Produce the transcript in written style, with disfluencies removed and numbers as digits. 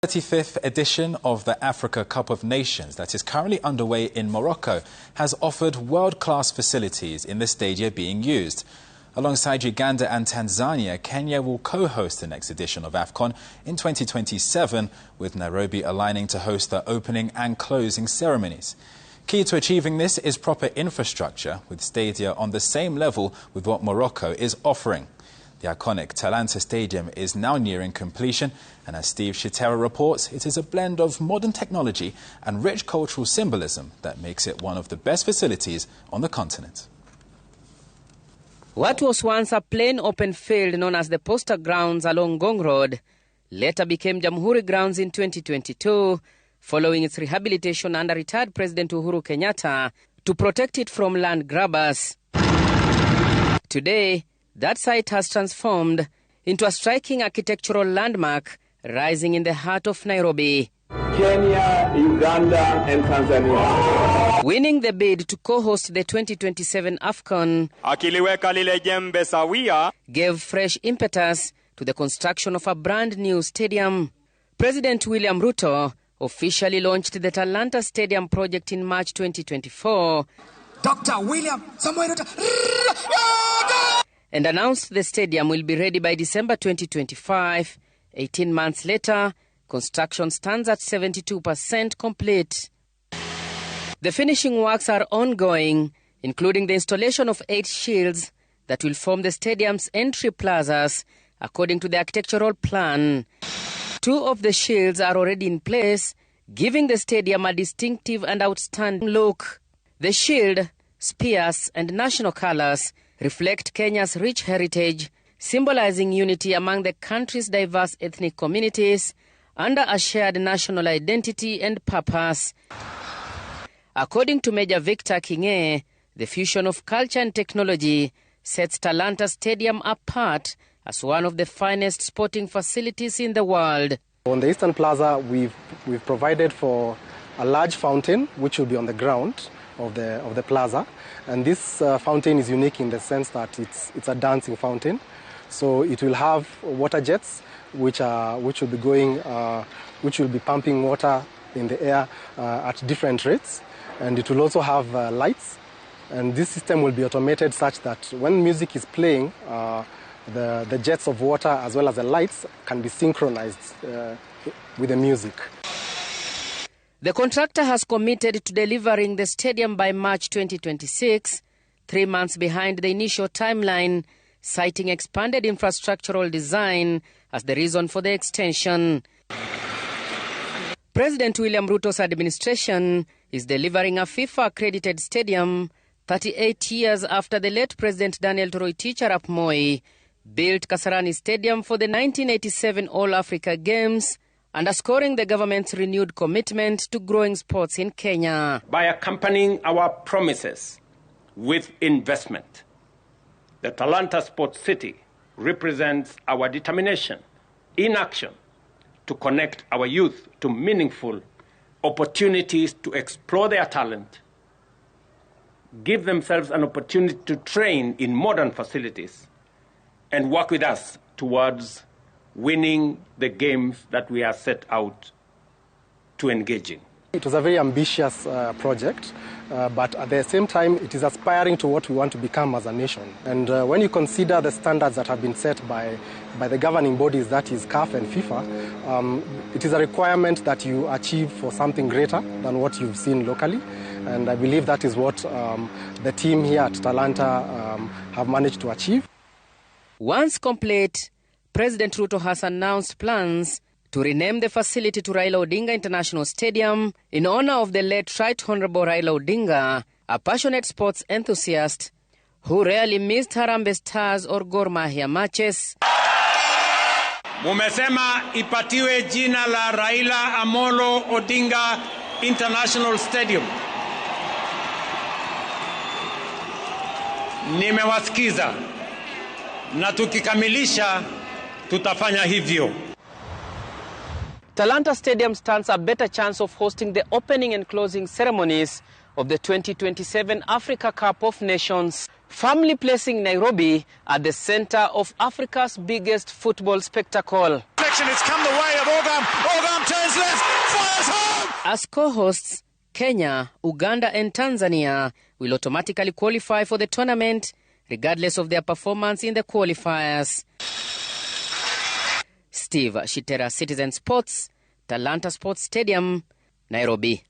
35th edition of the Africa Cup of Nations that is currently underway in Morocco has offered world-class facilities in the stadia being used. Alongside Uganda and Tanzania, Kenya will co-host the next edition of AFCON in 2027, with Nairobi aligning to host the opening and closing ceremonies. Key to achieving this is proper infrastructure, with stadia on the same level with what Morocco is offering. The iconic Talanta Stadium is now nearing completion, and as Steve Shitera reports, it is a blend of modern technology and rich cultural symbolism that makes it one of the best facilities on the continent. What was once a plain open field known as the Poster Grounds along Ngong Road later became Jamhuri Grounds in 2022, following its rehabilitation under retired President Uhuru Kenyatta to protect it from land grabbers. Today, that site has transformed into a striking architectural landmark rising in the heart of Nairobi. Kenya, Uganda and Tanzania. Winning the bid to co-host the 2027 AFCON gave fresh impetus to the construction of a brand new stadium. President William Ruto officially launched the Talanta Stadium project in March 2024. Dr. William Samuel and announced the stadium will be ready by December 2025. 18 months later, construction stands at 72% complete. The finishing works are ongoing, including the installation of 8 shields that will form the stadium's entry plazas, according to the architectural plan. 2 of the shields are already in place, giving the stadium a distinctive and outstanding look. The shield, spears, and national colors reflect Kenya's rich heritage, symbolizing unity among the country's diverse ethnic communities under a shared national identity and purpose. According to Major Victor Kinge, the fusion of culture and technology sets Talanta Stadium apart as one of the finest sporting facilities in the world. On the Eastern Plaza, we've provided for a large fountain which will be on the ground of the plaza, and this fountain is unique in the sense that it's a dancing fountain. So it will have water jets which will be pumping water in the air at different rates, and it will also have lights, and this system will be automated such that when music is playing, the jets of water as well as the lights can be synchronized with the music. The contractor has committed to delivering the stadium by March 2026, 3 months behind the initial timeline, citing expanded infrastructural design as the reason for the extension. President William Ruto's administration is delivering a FIFA-accredited stadium 38 years after the late President Daniel Toroitich Arap Moi built Kasarani Stadium for the 1987 All-Africa Games, underscoring the government's renewed commitment to growing sports in Kenya. By accompanying our promises with investment, the Talanta Sports City represents our determination in action to connect our youth to meaningful opportunities to explore their talent, give themselves an opportunity to train in modern facilities, and work with us towards winning the games that we are set out to engage in. It was a very ambitious project, but at the same time, it is aspiring to what we want to become as a nation. And when you consider the standards that have been set by the governing bodies, that is CAF and FIFA, it is a requirement that you achieve for something greater than what you've seen locally. And I believe that is what the team here at Talanta have managed to achieve. Once complete, President Ruto has announced plans to rename the facility to Raila Odinga International Stadium in honor of the late Right Honorable Raila Odinga, a passionate sports enthusiast who rarely missed Harambee Stars or Gor Mahia matches. Mumesema ipatiwe jina la Raila Amolo Odinga International Stadium. Nimewasikiza na tukikamilisha tutafanya hivyo. Talanta Stadium stands a better chance of hosting the opening and closing ceremonies of the 2027 Africa Cup of Nations. firmly placing Nairobi at the center of Africa's biggest football spectacle. It's come the way of Ogam. Ogam turns left, fires home! As co-hosts, Kenya, Uganda and Tanzania will automatically qualify for the tournament regardless of their performance in the qualifiers. Steve Shitera, Citizen Sports, Talanta Stadium, Nairobi.